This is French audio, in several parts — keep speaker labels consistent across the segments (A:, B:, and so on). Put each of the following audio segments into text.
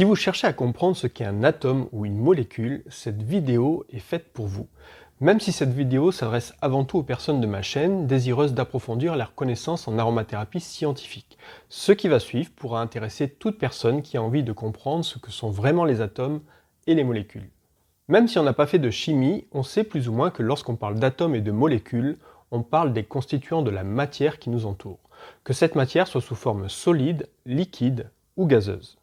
A: Si vous cherchez à comprendre ce qu'est un atome ou une molécule, cette vidéo est faite pour vous. Même si cette vidéo s'adresse avant tout aux personnes de ma chaîne désireuses d'approfondir leurs connaissances en aromathérapie scientifique. Ce qui va suivre pourra intéresser toute personne qui a envie de comprendre ce que sont vraiment les atomes et les molécules. Même si on n'a pas fait de chimie, on sait plus ou moins que lorsqu'on parle d'atomes et de molécules, on parle des constituants de la matière qui nous entoure, que cette matière soit sous forme solide, liquide ou gazeuse.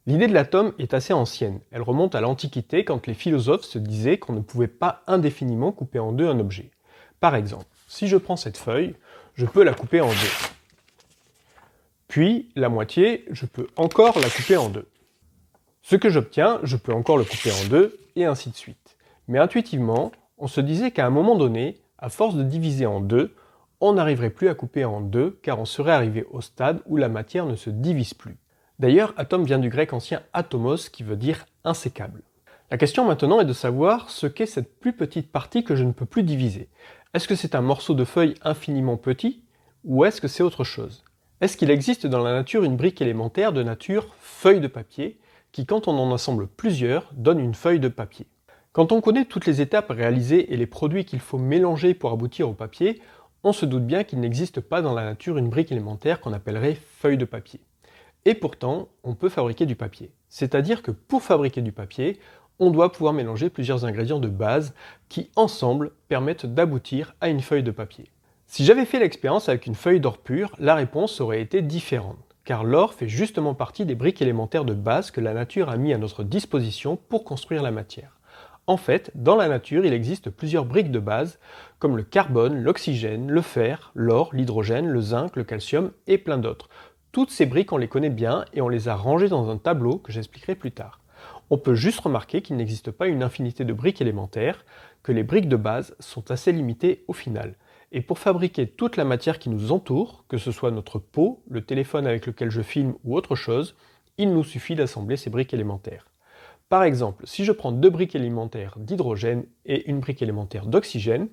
A: L'idée de l'atome est assez ancienne, elle remonte à l'Antiquité quand les philosophes se disaient qu'on ne pouvait pas indéfiniment couper en deux un objet. Par exemple, si je prends cette feuille, je peux la couper en deux. Puis, la moitié, je peux encore la couper en deux. Ce que j'obtiens, je peux encore le couper en deux, et ainsi de suite. Mais intuitivement, on se disait qu'à un moment donné, à force de diviser en deux, on n'arriverait plus à couper en deux, car on serait arrivé au stade où la matière ne se divise plus. D'ailleurs, atome vient du grec ancien atomos qui veut dire insécable. La question maintenant est de savoir ce qu'est cette plus petite partie que je ne peux plus diviser. Est-ce que c'est un morceau de feuille infiniment petit ou est-ce que c'est autre chose? Est-ce qu'il existe dans la nature une brique élémentaire de nature feuille de papier qui, quand on en assemble plusieurs, donne une feuille de papier? Quand on connaît toutes les étapes réalisées et les produits qu'il faut mélanger pour aboutir au papier, on se doute bien qu'il n'existe pas dans la nature une brique élémentaire qu'on appellerait feuille de papier. Et pourtant, on peut fabriquer du papier. C'est-à-dire que pour fabriquer du papier, on doit pouvoir mélanger plusieurs ingrédients de base qui, ensemble, permettent d'aboutir à une feuille de papier. Si j'avais fait l'expérience avec une feuille d'or pur, la réponse aurait été différente, car l'or fait justement partie des briques élémentaires de base que la nature a mis à notre disposition pour construire la matière. En fait, dans la nature, il existe plusieurs briques de base, comme le carbone, l'oxygène, le fer, l'or, l'hydrogène, le zinc, le calcium et plein d'autres. Toutes ces briques, on les connaît bien et on les a rangées dans un tableau que j'expliquerai plus tard. On peut juste remarquer qu'il n'existe pas une infinité de briques élémentaires, que les briques de base sont assez limitées au final. Et pour fabriquer toute la matière qui nous entoure, que ce soit notre peau, le téléphone avec lequel je filme ou autre chose, il nous suffit d'assembler ces briques élémentaires. Par exemple, si je prends deux briques élémentaires d'hydrogène et une brique élémentaire d'oxygène,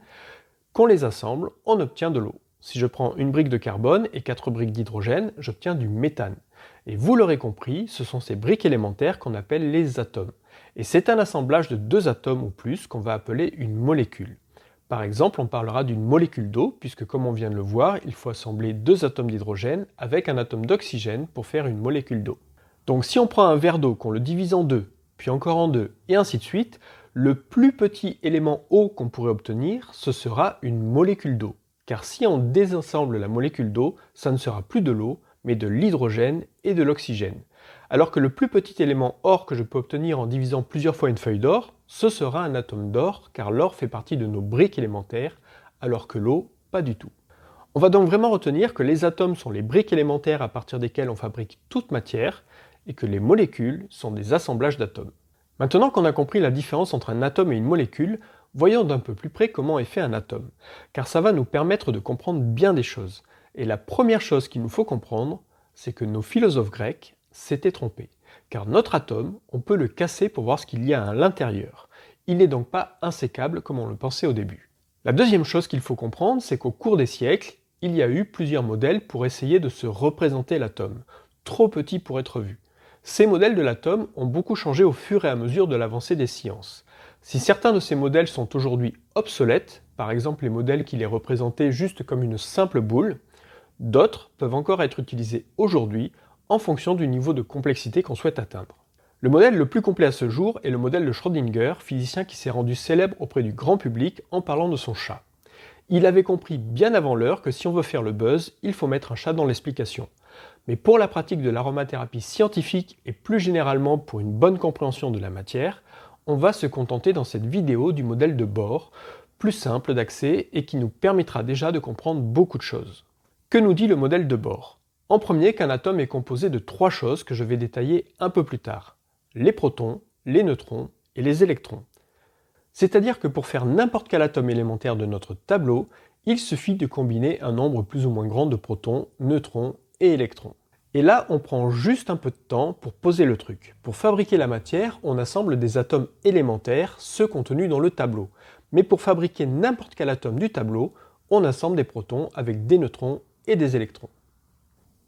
A: qu'on les assemble, on obtient de l'eau. Si je prends une brique de carbone et 4 briques d'hydrogène, j'obtiens du méthane. Et vous l'aurez compris, ce sont ces briques élémentaires qu'on appelle les atomes. Et c'est un assemblage de deux atomes ou plus qu'on va appeler une molécule. Par exemple, on parlera d'une molécule d'eau, puisque comme on vient de le voir, il faut assembler deux atomes d'hydrogène avec un atome d'oxygène pour faire une molécule d'eau. Donc si on prend un verre d'eau, qu'on le divise en deux, puis encore en deux, et ainsi de suite, le plus petit élément eau qu'on pourrait obtenir, ce sera une molécule d'eau. Car si on désassemble la molécule d'eau, ça ne sera plus de l'eau, mais de l'hydrogène et de l'oxygène. Alors que le plus petit élément or que je peux obtenir en divisant plusieurs fois une feuille d'or, ce sera un atome d'or, car l'or fait partie de nos briques élémentaires, alors que l'eau, pas du tout. On va donc vraiment retenir que les atomes sont les briques élémentaires à partir desquelles on fabrique toute matière, et que les molécules sont des assemblages d'atomes. Maintenant qu'on a compris la différence entre un atome et une molécule, voyons d'un peu plus près comment est fait un atome, car ça va nous permettre de comprendre bien des choses. Et la première chose qu'il nous faut comprendre, c'est que nos philosophes grecs s'étaient trompés, car notre atome, on peut le casser pour voir ce qu'il y a à l'intérieur. Il n'est donc pas insécable comme on le pensait au début. La deuxième chose qu'il faut comprendre, c'est qu'au cours des siècles, il y a eu plusieurs modèles pour essayer de se représenter l'atome, trop petit pour être vu. Ces modèles de l'atome ont beaucoup changé au fur et à mesure de l'avancée des sciences. Si certains de ces modèles sont aujourd'hui obsolètes, par exemple les modèles qui les représentaient juste comme une simple boule, d'autres peuvent encore être utilisés aujourd'hui en fonction du niveau de complexité qu'on souhaite atteindre. Le modèle le plus complet à ce jour est le modèle de Schrödinger, physicien qui s'est rendu célèbre auprès du grand public en parlant de son chat. Il avait compris bien avant l'heure que si on veut faire le buzz, il faut mettre un chat dans l'explication. Mais pour la pratique de l'aromathérapie scientifique et plus généralement pour une bonne compréhension de la matière, on va se contenter dans cette vidéo du modèle de Bohr, plus simple d'accès et qui nous permettra déjà de comprendre beaucoup de choses. Que nous dit le modèle de Bohr? En premier, qu'un atome est composé de trois choses que je vais détailler un peu plus tard. Les protons, les neutrons et les électrons. C'est-à-dire que pour faire n'importe quel atome élémentaire de notre tableau, il suffit de combiner un nombre plus ou moins grand de protons, neutrons et électrons. Et là, on prend juste un peu de temps pour poser le truc. Pour fabriquer la matière, on assemble des atomes élémentaires, ceux contenus dans le tableau. Mais pour fabriquer n'importe quel atome du tableau, on assemble des protons avec des neutrons et des électrons.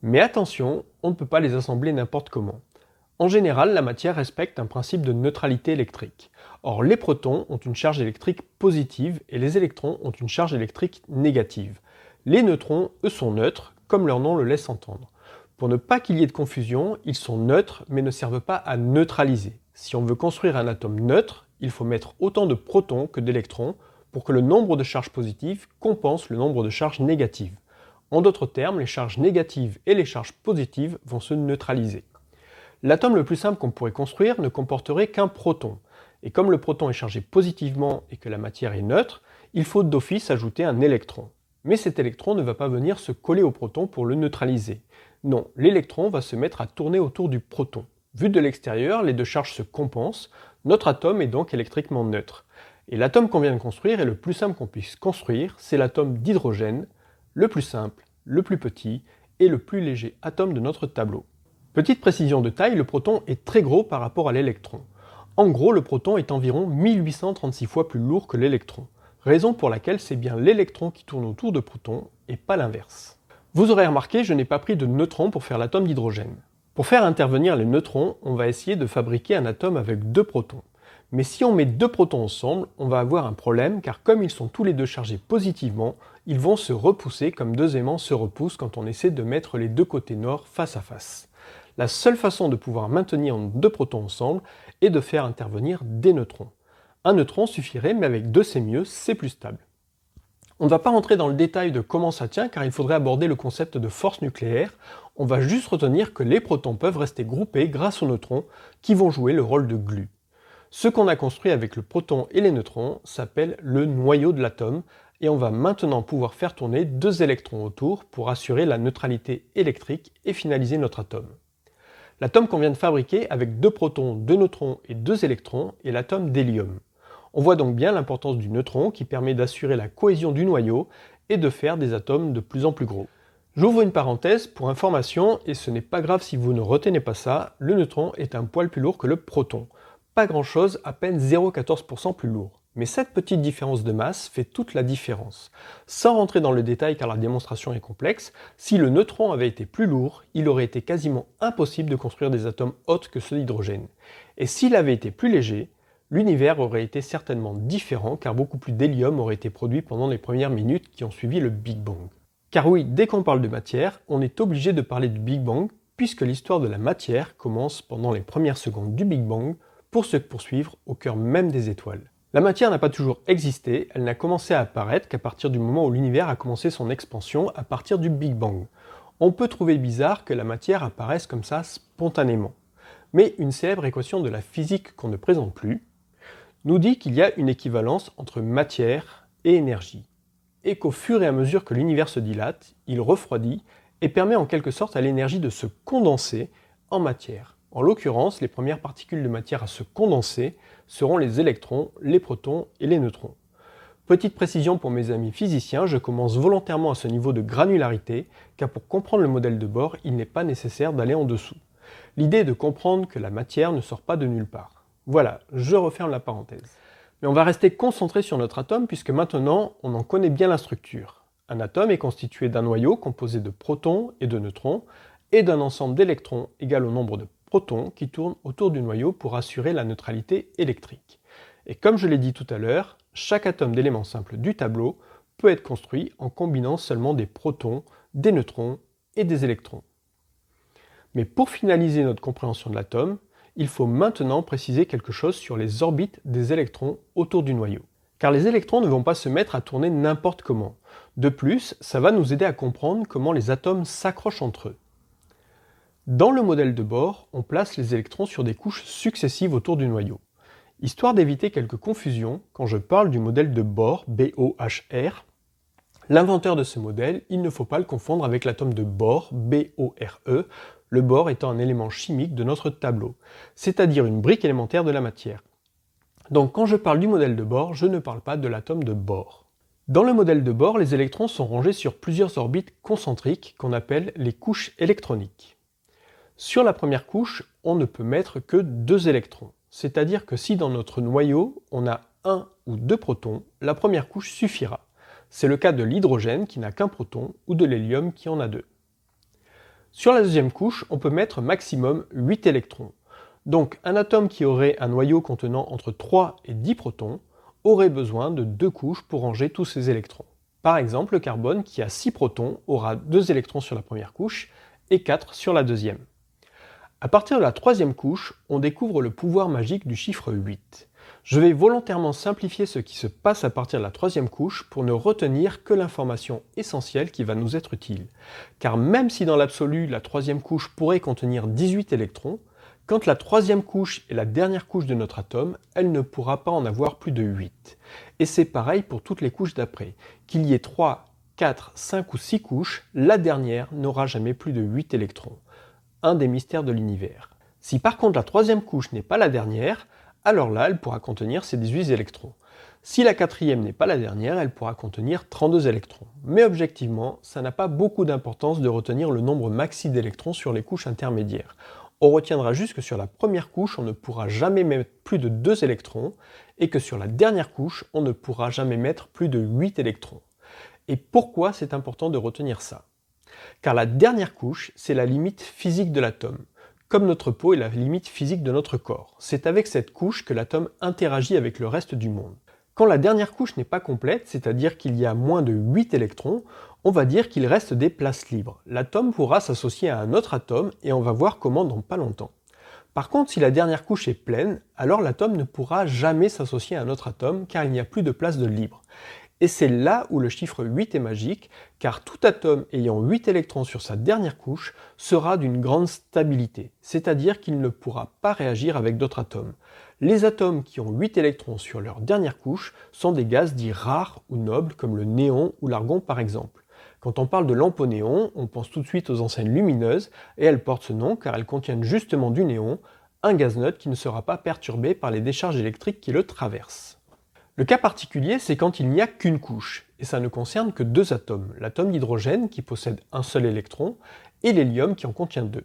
A: Mais attention, on ne peut pas les assembler n'importe comment. En général, la matière respecte un principe de neutralité électrique. Or, les protons ont une charge électrique positive et les électrons ont une charge électrique négative. Les neutrons, eux, sont neutres, comme leur nom le laisse entendre. Pour ne pas qu'il y ait de confusion, ils sont neutres mais ne servent pas à neutraliser. Si on veut construire un atome neutre, il faut mettre autant de protons que d'électrons pour que le nombre de charges positives compense le nombre de charges négatives. En d'autres termes, les charges négatives et les charges positives vont se neutraliser. L'atome le plus simple qu'on pourrait construire ne comporterait qu'un proton. Et comme le proton est chargé positivement et que la matière est neutre, il faut d'office ajouter un électron. Mais cet électron ne va pas venir se coller au proton pour le neutraliser. Non, l'électron va se mettre à tourner autour du proton. Vu de l'extérieur, les deux charges se compensent, notre atome est donc électriquement neutre. Et l'atome qu'on vient de construire est le plus simple qu'on puisse construire, c'est l'atome d'hydrogène, le plus simple, le plus petit et le plus léger atome de notre tableau. Petite précision de taille, le proton est très gros par rapport à l'électron. En gros, le proton est environ 1836 fois plus lourd que l'électron, raison pour laquelle c'est bien l'électron qui tourne autour de proton et pas l'inverse. Vous aurez remarqué, je n'ai pas pris de neutrons pour faire l'atome d'hydrogène. Pour faire intervenir les neutrons, on va essayer de fabriquer un atome avec deux protons. Mais si on met deux protons ensemble, on va avoir un problème car comme ils sont tous les deux chargés positivement, ils vont se repousser comme deux aimants se repoussent quand on essaie de mettre les deux côtés nord face à face. La seule façon de pouvoir maintenir deux protons ensemble est de faire intervenir des neutrons. Un neutron suffirait, mais avec deux c'est mieux, c'est plus stable. On ne va pas rentrer dans le détail de comment ça tient car il faudrait aborder le concept de force nucléaire. On va juste retenir que les protons peuvent rester groupés grâce aux neutrons qui vont jouer le rôle de glue. Ce qu'on a construit avec le proton et les neutrons s'appelle le noyau de l'atome et on va maintenant pouvoir faire tourner deux électrons autour pour assurer la neutralité électrique et finaliser notre atome. L'atome qu'on vient de fabriquer avec deux protons, deux neutrons et deux électrons est l'atome d'hélium. On voit donc bien l'importance du neutron qui permet d'assurer la cohésion du noyau et de faire des atomes de plus en plus gros. J'ouvre une parenthèse pour information et ce n'est pas grave si vous ne retenez pas ça, le neutron est un poil plus lourd que le proton. Pas grand chose, à peine 0,14% plus lourd. Mais cette petite différence de masse fait toute la différence. Sans rentrer dans le détail car la démonstration est complexe, si le neutron avait été plus lourd, il aurait été quasiment impossible de construire des atomes autres que ceux d'hydrogène. Et s'il avait été plus léger, l'univers aurait été certainement différent car beaucoup plus d'hélium aurait été produit pendant les premières minutes qui ont suivi le Big Bang. Car oui, dès qu'on parle de matière, on est obligé de parler du Big Bang puisque l'histoire de la matière commence pendant les premières secondes du Big Bang pour se poursuivre au cœur même des étoiles. La matière n'a pas toujours existé, elle n'a commencé à apparaître qu'à partir du moment où l'univers a commencé son expansion à partir du Big Bang. On peut trouver bizarre que la matière apparaisse comme ça spontanément. Mais une célèbre équation de la physique qu'on ne présente plus nous dit qu'il y a une équivalence entre matière et énergie, et qu'au fur et à mesure que l'univers se dilate, il refroidit et permet en quelque sorte à l'énergie de se condenser en matière. En l'occurrence, les premières particules de matière à se condenser seront les électrons, les protons et les neutrons. Petite précision pour mes amis physiciens, je commence volontairement à ce niveau de granularité, car pour comprendre le modèle de Bohr, il n'est pas nécessaire d'aller en dessous. L'idée est de comprendre que la matière ne sort pas de nulle part. Voilà, je referme la parenthèse. Mais on va rester concentré sur notre atome puisque maintenant on en connaît bien la structure. Un atome est constitué d'un noyau composé de protons et de neutrons, et d'un ensemble d'électrons égal au nombre de protons qui tournent autour du noyau pour assurer la neutralité électrique. Et comme je l'ai dit tout à l'heure, chaque atome d'éléments simples du tableau peut être construit en combinant seulement des protons, des neutrons et des électrons. Mais pour finaliser notre compréhension de l'atome, il faut maintenant préciser quelque chose sur les orbites des électrons autour du noyau. Car les électrons ne vont pas se mettre à tourner n'importe comment. De plus, ça va nous aider à comprendre comment les atomes s'accrochent entre eux. Dans le modèle de Bohr, on place les électrons sur des couches successives autour du noyau. Histoire d'éviter quelques confusions, quand je parle du modèle de Bohr, B-O-H-R, l'inventeur de ce modèle, il ne faut pas le confondre avec l'atome de Bohr, B-O-R-E, le Bohr étant un élément chimique de notre tableau, c'est-à-dire une brique élémentaire de la matière. Donc quand je parle du modèle de Bohr, je ne parle pas de l'atome de Bohr. Dans le modèle de Bohr, les électrons sont rangés sur plusieurs orbites concentriques qu'on appelle les couches électroniques. Sur la première couche, on ne peut mettre que deux électrons. C'est-à-dire que si dans notre noyau, on a un ou deux protons, la première couche suffira. C'est le cas de l'hydrogène qui n'a qu'un proton ou de l'hélium qui en a deux. Sur la deuxième couche, on peut mettre maximum 8 électrons. Donc un atome qui aurait un noyau contenant entre 3 et 10 protons aurait besoin de 2 couches pour ranger tous ses électrons. Par exemple, le carbone qui a 6 protons aura 2 électrons sur la première couche et 4 sur la deuxième. À partir de la troisième couche, on découvre le pouvoir magique du chiffre 8. Je vais volontairement simplifier ce qui se passe à partir de la troisième couche pour ne retenir que l'information essentielle qui va nous être utile. Car même si dans l'absolu la troisième couche pourrait contenir 18 électrons, quand la troisième couche est la dernière couche de notre atome, elle ne pourra pas en avoir plus de 8. Et c'est pareil pour toutes les couches d'après. Qu'il y ait 3, 4, 5 ou 6 couches, la dernière n'aura jamais plus de 8 électrons. Un des mystères de l'univers. Si par contre la troisième couche n'est pas la dernière, alors là elle pourra contenir ces 18 électrons. Si la quatrième n'est pas la dernière, elle pourra contenir 32 électrons. Mais objectivement, ça n'a pas beaucoup d'importance de retenir le nombre maxi d'électrons sur les couches intermédiaires. On retiendra juste que sur la première couche, on ne pourra jamais mettre plus de 2 électrons, et que sur la dernière couche, on ne pourra jamais mettre plus de 8 électrons. Et pourquoi c'est important de retenir ça? Car la dernière couche, c'est la limite physique de l'atome, comme notre peau est la limite physique de notre corps. C'est avec cette couche que l'atome interagit avec le reste du monde. Quand la dernière couche n'est pas complète, c'est-à-dire qu'il y a moins de 8 électrons, on va dire qu'il reste des places libres. L'atome pourra s'associer à un autre atome et on va voir comment dans pas longtemps. Par contre, si la dernière couche est pleine, alors l'atome ne pourra jamais s'associer à un autre atome car il n'y a plus de place de libre. Et c'est là où le chiffre 8 est magique, car tout atome ayant 8 électrons sur sa dernière couche sera d'une grande stabilité, c'est-à-dire qu'il ne pourra pas réagir avec d'autres atomes. Les atomes qui ont 8 électrons sur leur dernière couche sont des gaz dits rares ou nobles, comme le néon ou l'argon par exemple. Quand on parle de lampe au néon, on pense tout de suite aux enseignes lumineuses, et elles portent ce nom car elles contiennent justement du néon, un gaz neutre qui ne sera pas perturbé par les décharges électriques qui le traversent. Le cas particulier, c'est quand il n'y a qu'une couche, et ça ne concerne que 2 atomes, l'atome d'hydrogène qui possède un seul électron, et l'hélium qui en contient 2.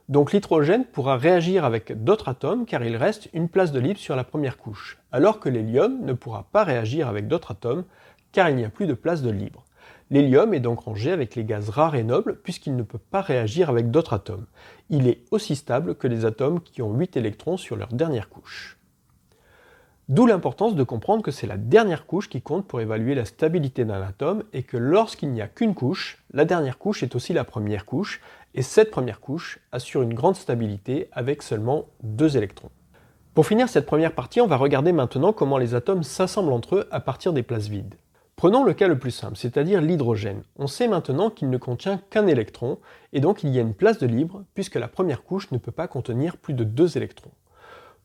A: Donc l'hydrogène pourra réagir avec d'autres atomes car il reste une place de libre sur la première couche, alors que l'hélium ne pourra pas réagir avec d'autres atomes car il n'y a plus de place de libre. L'hélium est donc rangé avec les gaz rares et nobles puisqu'il ne peut pas réagir avec d'autres atomes. Il est aussi stable que les atomes qui ont 8 électrons sur leur dernière couche. D'où l'importance de comprendre que c'est la dernière couche qui compte pour évaluer la stabilité d'un atome et que lorsqu'il n'y a qu'une couche, la dernière couche est aussi la première couche et cette première couche assure une grande stabilité avec seulement 2 électrons. Pour finir cette première partie, on va regarder maintenant comment les atomes s'assemblent entre eux à partir des places vides. Prenons le cas le plus simple, c'est-à-dire l'hydrogène. On sait maintenant qu'il ne contient qu'un électron et donc il y a une place de libre puisque la première couche ne peut pas contenir plus de 2 électrons.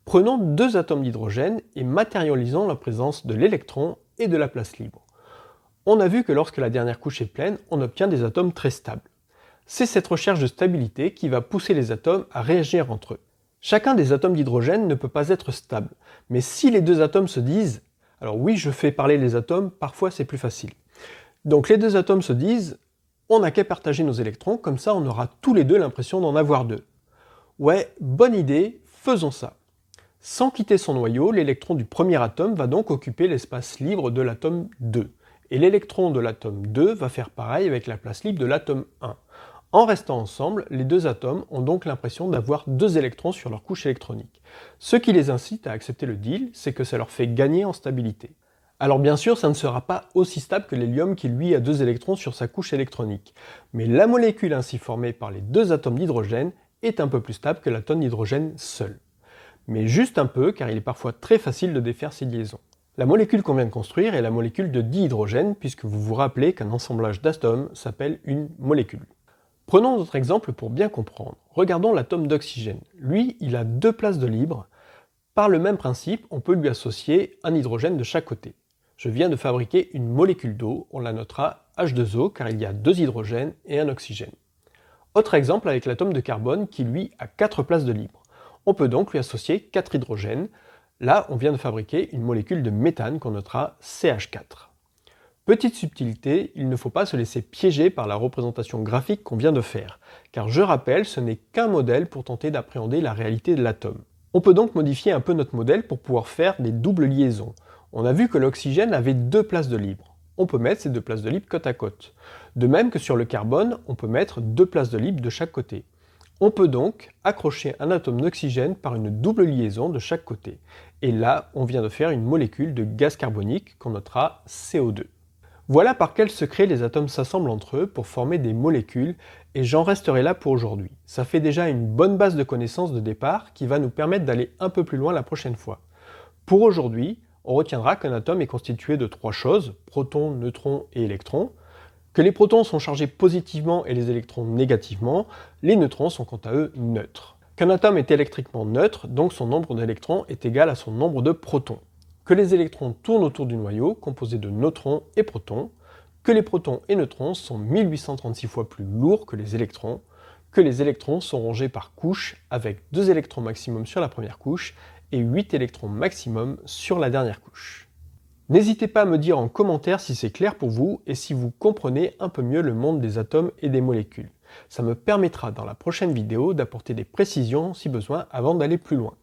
A: Prenons 2 atomes d'hydrogène et matérialisons la présence de l'électron et de la place libre. On a vu que lorsque la dernière couche est pleine, on obtient des atomes très stables. C'est cette recherche de stabilité qui va pousser les atomes à réagir entre eux. Chacun des atomes d'hydrogène ne peut pas être stable, mais si les 2 atomes se disent, alors oui, je fais parler les atomes, parfois c'est plus facile. Donc les 2 atomes se disent, on n'a qu'à partager nos électrons, comme ça on aura tous les deux l'impression d'en avoir 2. Ouais, bonne idée, faisons ça. Sans quitter son noyau, l'électron du premier atome va donc occuper l'espace libre de l'atome 2. Et l'électron de l'atome 2 va faire pareil avec la place libre de l'atome 1. En restant ensemble, les 2 atomes ont donc l'impression d'avoir 2 électrons sur leur couche électronique. Ce qui les incite à accepter le deal, c'est que ça leur fait gagner en stabilité. Alors bien sûr, ça ne sera pas aussi stable que l'hélium qui lui a 2 électrons sur sa couche électronique. Mais la molécule ainsi formée par les 2 atomes d'hydrogène est un peu plus stable que l'atome d'hydrogène seul. Mais juste un peu, car il est parfois très facile de défaire ces liaisons. La molécule qu'on vient de construire est la molécule de dihydrogène, puisque vous vous rappelez qu'un assemblage d'atomes s'appelle une molécule. Prenons notre exemple pour bien comprendre. Regardons l'atome d'oxygène. Lui, il a 2 places de libre. Par le même principe, on peut lui associer un hydrogène de chaque côté. Je viens de fabriquer une molécule d'eau, on la notera H2O, car il y a 2 hydrogènes et un oxygène. Autre exemple avec l'atome de carbone qui, lui, a 4 places de libre. On peut donc lui associer 4 hydrogènes. Là, on vient de fabriquer une molécule de méthane qu'on notera CH4. Petite subtilité, il ne faut pas se laisser piéger par la représentation graphique qu'on vient de faire, car je rappelle, ce n'est qu'un modèle pour tenter d'appréhender la réalité de l'atome. On peut donc modifier un peu notre modèle pour pouvoir faire des doubles liaisons. On a vu que l'oxygène avait 2 places de libre. On peut mettre ces 2 places de libre côte à côte. De même que sur le carbone, on peut mettre 2 places de libre de chaque côté. On peut donc accrocher un atome d'oxygène par une double liaison de chaque côté. Et là, on vient de faire une molécule de gaz carbonique qu'on notera CO2. Voilà par quel secret les atomes s'assemblent entre eux pour former des molécules, et j'en resterai là pour aujourd'hui. Ça fait déjà une bonne base de connaissances de départ qui va nous permettre d'aller un peu plus loin la prochaine fois. Pour aujourd'hui, on retiendra qu'un atome est constitué de trois choses, protons, neutrons et électrons, que les protons sont chargés positivement et les électrons négativement, les neutrons sont quant à eux neutres. Qu'un atome est électriquement neutre, donc son nombre d'électrons est égal à son nombre de protons. Que les électrons tournent autour du noyau, composé de neutrons et protons, que les protons et neutrons sont 1836 fois plus lourds que les électrons sont rangés par couches, avec 2 électrons maximum sur la première couche et 8 électrons maximum sur la dernière couche. N'hésitez pas à me dire en commentaire si c'est clair pour vous et si vous comprenez un peu mieux le monde des atomes et des molécules. Ça me permettra dans la prochaine vidéo d'apporter des précisions si besoin avant d'aller plus loin.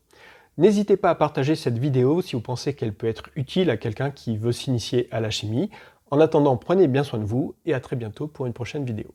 A: N'hésitez pas à partager cette vidéo si vous pensez qu'elle peut être utile à quelqu'un qui veut s'initier à la chimie. En attendant, prenez bien soin de vous et à très bientôt pour une prochaine vidéo.